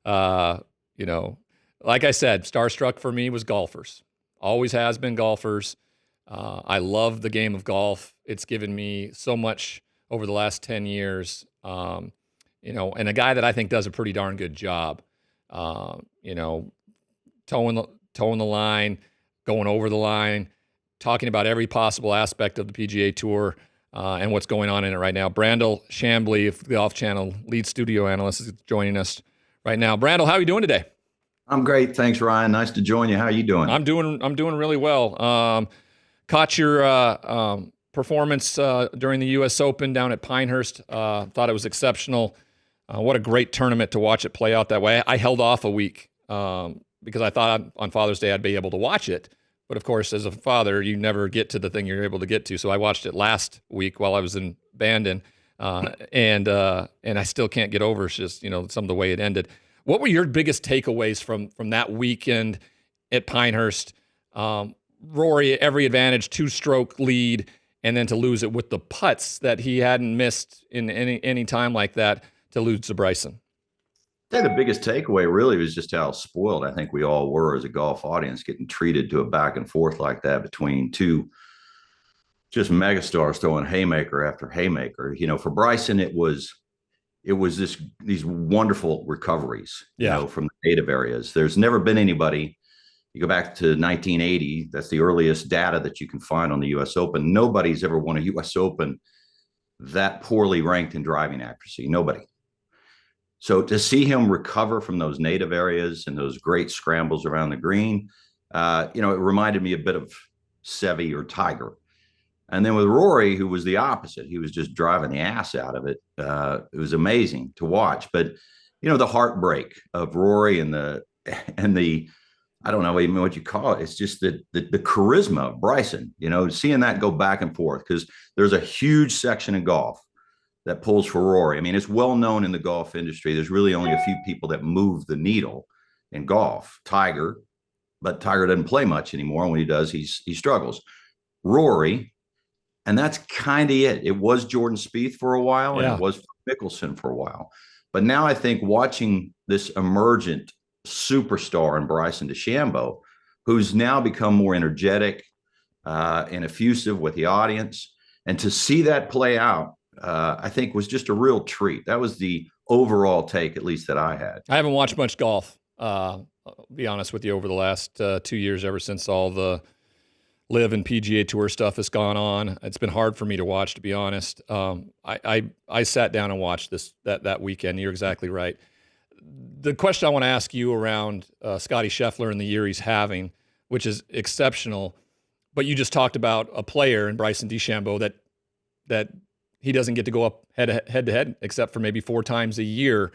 Uh, you know, like I said, starstruck for me was golfers. Always has been golfers. I love the game of golf. It's given me so much over the last 10 years. And a guy that I think does a pretty darn good job. You know, towing the line, going over the line, talking about every possible aspect of the PGA Tour and what's going on in it right now. Brandel Chamblee of the Golf Channel, lead studio analyst, is joining us right now. Brandel, how are you doing today? I'm great. Thanks, Ryan. Nice to join you. How are you doing? I'm doing really well. Caught your performance during the U.S. Open down at Pinehurst. Thought it was exceptional. What a great tournament to watch it play out that way. I held off a week because I thought on Father's Day I'd be able to watch it. But of course, as a father, you never get to the thing you're able to get to. So I watched it last week while I was in Bandon, and I still can't get over just some of the way it ended. What were your biggest takeaways from that weekend at Pinehurst? Rory, every advantage, 2-stroke lead, and then to lose it with the putts that he hadn't missed in any time like that to lose to Bryson. I think the biggest takeaway really was just how spoiled I think we all were as a golf audience, getting treated to a back and forth like that between two just megastars throwing haymaker after haymaker. For Bryson, it was these wonderful recoveries, from the native areas. There's never been anybody. You go back to 1980, that's the earliest data that you can find on the U.S. Open. Nobody's ever won a U.S. Open that poorly ranked in driving accuracy. Nobody. So to see him recover from those native areas and those great scrambles around the green, it reminded me a bit of Seve or Tiger. And then with Rory, who was the opposite, he was just driving the ass out of it. It was amazing to watch. But, the heartbreak of Rory and the I don't know even what you call it. It's just the charisma of Bryson, seeing that go back and forth, because there's a huge section of golf that pulls for Rory. I mean, it's well known in the golf industry. There's really only a few people that move the needle in golf. Tiger, but Tiger doesn't play much anymore. When he does, he struggles. Rory, and that's kind of it. It was Jordan Spieth for a while, and it was Mickelson for a while. But now I think watching this emergent superstar in Bryson DeChambeau, who's now become more energetic and effusive with the audience, and to see that play out, I think was just a real treat. That was the overall take, at least that I had. I haven't watched much golf, I'll be honest with you, over the last 2 years, ever since all the LIV and PGA Tour stuff has gone on. It's been hard for me to watch, to be honest. I sat down and watched that weekend. You're exactly right. The question I want to ask you around Scottie Scheffler and the year he's having, which is exceptional, but you just talked about a player in Bryson DeChambeau that he doesn't get to go up head to head except for maybe 4 times a year.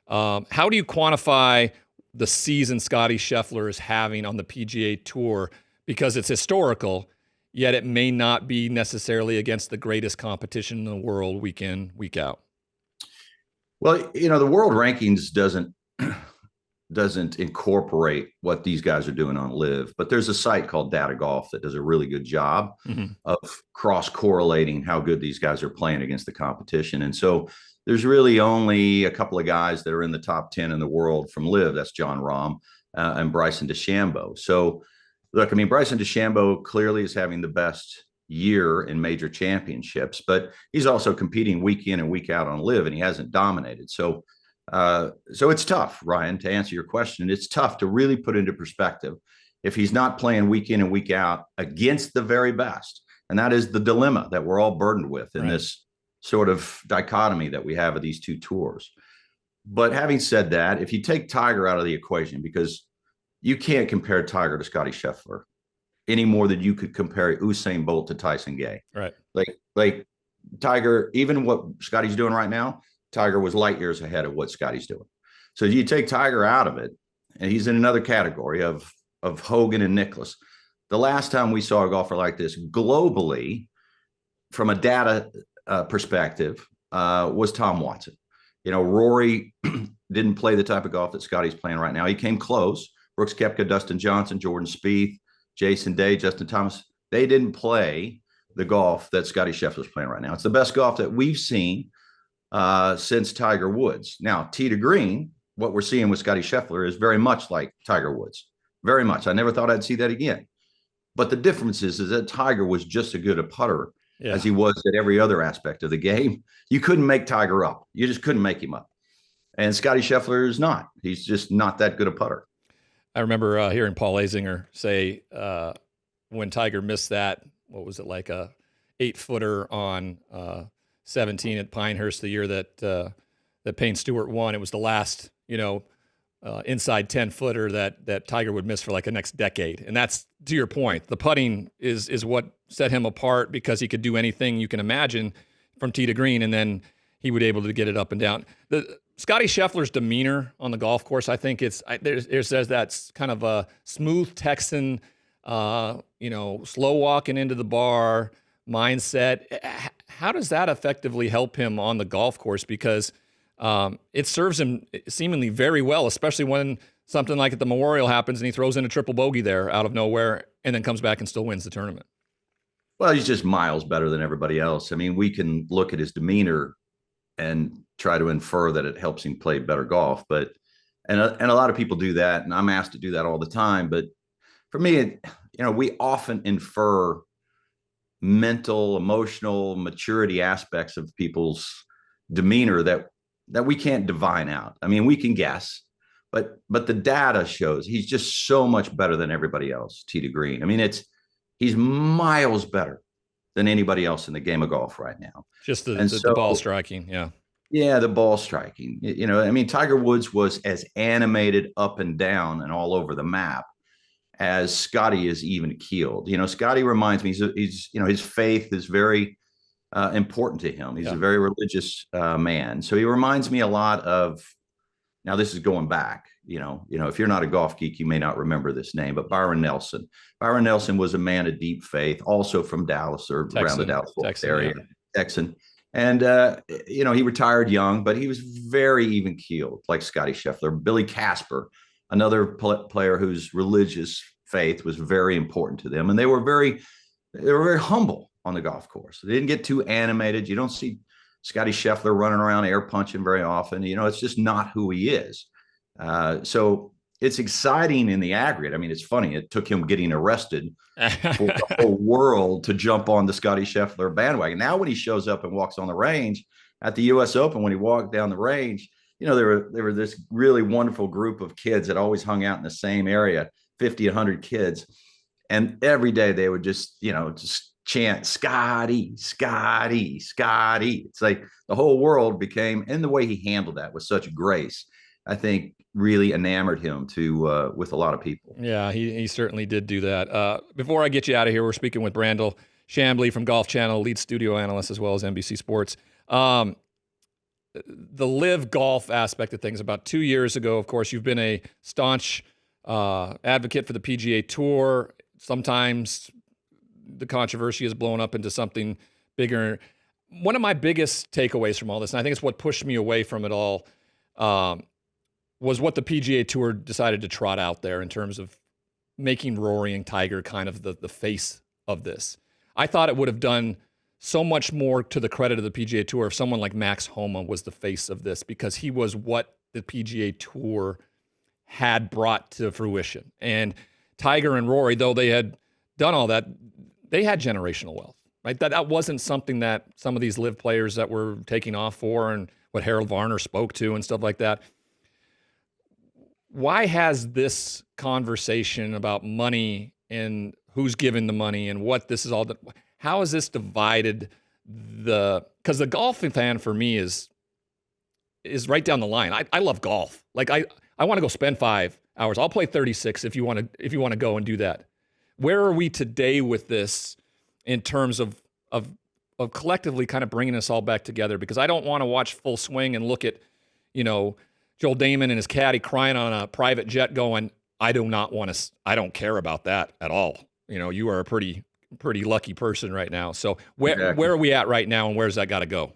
How do you quantify the season Scottie Scheffler is having on the PGA Tour? Because it's historical, yet it may not be necessarily against the greatest competition in the world week in, week out. Well, the world rankings doesn't incorporate what these guys are doing on LIV, but there's a site called Data Golf that does a really good job of cross-correlating how good these guys are playing against the competition. And so there's really only a couple of guys that are in the top 10 in the world from LIV. That's Jon Rahm and Bryson DeChambeau. So look, I mean, Bryson DeChambeau clearly is having the best year in major championships, but he's also competing week in and week out on LIV, and he hasn't dominated. So it's tough, Ryan, to answer your question. It's tough to really put into perspective if he's not playing week in and week out against the very best. And that is the dilemma that we're all burdened with in this sort of dichotomy that we have of these two tours. But having said that, if you take Tiger out of the equation, because you can't compare Tiger to Scottie Scheffler any more than you could compare Usain Bolt to Tyson Gay. Right. Like Tiger, even what Scottie's doing right now, Tiger was light years ahead of what Scottie's doing. So you take Tiger out of it, and he's in another category of Hogan and Nicklaus. The last time we saw a golfer like this globally, from a data perspective, was Tom Watson. Rory didn't play the type of golf that Scottie's playing right now. He came close. Brooks Koepka, Dustin Johnson, Jordan Spieth, Jason Day, Justin Thomas, they didn't play the golf that Scottie Scheffler's playing right now. It's the best golf that we've seen since Tiger Woods. Now, tee to green, what we're seeing with Scottie Scheffler is very much like Tiger Woods. Very much. I never thought I'd see that again. But the difference is that Tiger was just as good a putter as he was at every other aspect of the game. You couldn't make Tiger up. You just couldn't make him up. And Scottie Scheffler is not. He's just not that good a putter. I remember hearing Paul Azinger say when Tiger missed that, what was it, like a 8-footer on 17 at Pinehurst the year that Payne Stewart won. It was the last, inside 10-footer that Tiger would miss for like the next decade. And that's, to your point, the putting is what set him apart, because he could do anything you can imagine from tee to green, and then he would be able to get it up and down. The Scottie Scheffler's demeanor on the golf course, I think there's that kind of a smooth Texan, slow walking into the bar mindset. How does that effectively help him on the golf course? Because it serves him seemingly very well, especially when something like at the Memorial happens and he throws in a triple bogey there out of nowhere and then comes back and still wins the tournament. Well, he's just miles better than everybody else. I mean, we can look at his demeanor and try to infer that it helps him play better golf, and a lot of people do that, and I'm asked to do that all the time. But for me, we often infer mental, emotional, maturity aspects of people's demeanor that we can't divine out. I mean, we can guess, but the data shows he's just so much better than everybody else, tee to green. I mean, he's miles better than anybody else in the game of golf right now. Just the ball striking, yeah. Yeah, the ball striking. I mean, Tiger Woods was as animated up and down and all over the map as Scottie is even keeled. Scottie reminds me, he's his faith is very important to him. He's a very religious man. So he reminds me a lot of, now this is going back, if you're not a golf geek, you may not remember this name, but Byron Nelson. Byron Nelson was a man of deep faith, also from Dallas, or Texan, around the Dallas area, Texan. And, he retired young, but he was very even keeled, like Scottie Scheffler. Billy Casper, another player whose religious faith was very important to them. And they were very humble on the golf course. They didn't get too animated. You don't see Scottie Scheffler running around air punching very often. It's just not who he is. So it's exciting in the aggregate. I mean, it's funny. It took him getting arrested for the whole world to jump on the Scottie Scheffler bandwagon. Now, when he shows up and walks on the range at the U.S. Open, when he walked down the range, there were this really wonderful group of kids that always hung out in the same area, 50, 100 kids. And every day they would just chant, Scottie, Scottie, Scottie. It's like the whole world became, and the way he handled that with such grace, I think really enamored him with a lot of people. Yeah, he certainly did do that. Before I get you out of here, we're speaking with Brandel Chamblee from Golf Channel, lead studio analyst as well as NBC Sports. The LIV golf aspect of things, about 2 years ago, of course, you've been a staunch advocate for the PGA Tour. Sometimes the controversy has blown up into something bigger. One of my biggest takeaways from all this, and I think it's what pushed me away from it all, was what the PGA Tour decided to trot out there in terms of making Rory and Tiger kind of the face of this. I thought it would have done so much more to the credit of the PGA Tour if someone like Max Homa was the face of this, because he was what the PGA Tour had brought to fruition. And Tiger and Rory, though they had done all that, they had generational wealth, right? That wasn't something that some of these LIV players that were taking off for, and what Harold Varner spoke to and stuff like that. Why has this conversation about money and who's giving the money and what this is all, how has this divided because the golfing fan for me is right down the line. I love golf. Like I want to go spend 5 hours. I'll play 36 if you want to go and do that. Where are we today with this in terms of collectively kind of bringing us all back together? Because I don't want to watch Full Swing and look at, Joel Damon and his caddy crying on a private jet going, I don't care about that at all. You are a pretty lucky person right now. So where are we at right now, and where's that got to go?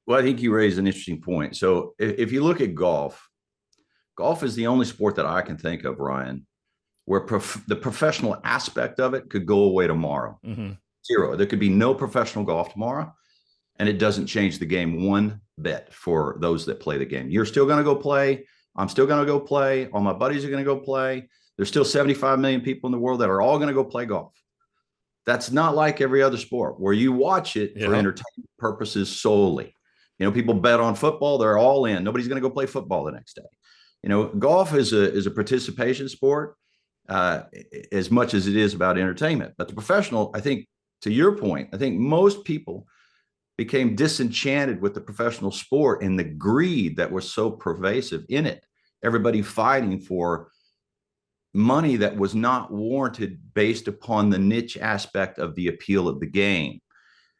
Well, I think you raised an interesting point. So if you look at golf is the only sport that I can think of, Ryan, where the professional aspect of it could go away tomorrow. Mm-hmm. Zero. There could be no professional golf tomorrow, and it doesn't change the game one bit for those that play the game. You're still going to go play. I'm still going to go play. All my buddies are going to go play. There's still 75 million people in the world that are all going to go play golf. That's not like every other sport where you watch it for entertainment purposes solely. You know, people bet on football. They're all in. Nobody's going to go play football the next day. You know, golf is a participation sport as much as it is about entertainment. But the professional, I think, to your point, I think most people became disenchanted with the professional sport and the greed that was so pervasive in it. Everybody fighting for money that was not warranted based upon the niche aspect of the appeal of the game,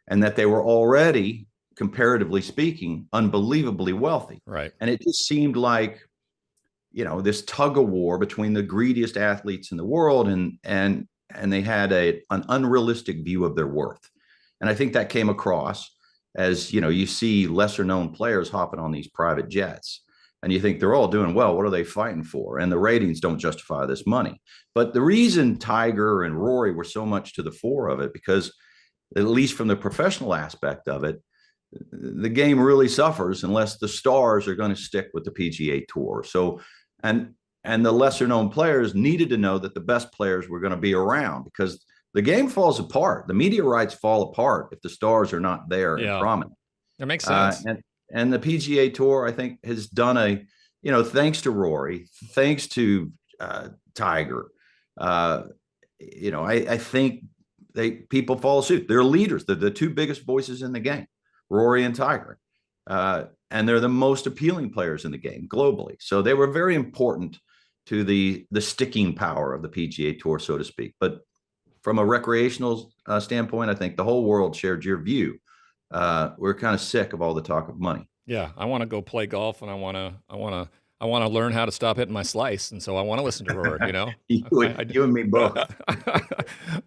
and that they were already, comparatively speaking, unbelievably wealthy. Right. And it just seemed like, you know, this tug of war between the greediest athletes in the world, and they had an unrealistic view of their worth. And I think that came across as, you know, you see lesser known players hopping on these private jets and you think they're all doing well. What are they fighting for? And the ratings don't justify this money. But the reason Tiger and Rory were so much to the fore of it, because at least from the professional aspect of it, the game really suffers unless the stars are going to stick with the PGA Tour. So, and the lesser known players needed to know that the best players were going to be around, because the game falls apart. The media rights fall apart if the stars are not there and prominent. That makes sense. And the PGA Tour, I think, has done you know, thanks to Rory, thanks to Tiger, you know, I think people follow suit. They're leaders. They're the two biggest voices in the game, Rory and Tiger. And they're the most appealing players in the game globally. So they were very important to the sticking power of the PGA Tour, so to speak. But from a recreational standpoint, I think the whole world shared your view. We're kind of sick of all the talk of money. Yeah, I want to go play golf, and I want to learn how to stop hitting my slice, and so I want to listen to Rory. You know, you and me both.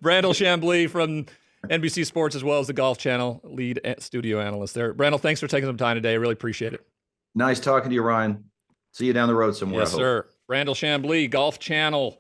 Brandel Chamblee from NBC Sports, as well as the Golf Channel lead studio analyst there. Brandel, thanks for taking some time today. I really appreciate it. Nice talking to you, Ryan. See you down the road somewhere. Yes, sir. Brandel Chamblee, Golf Channel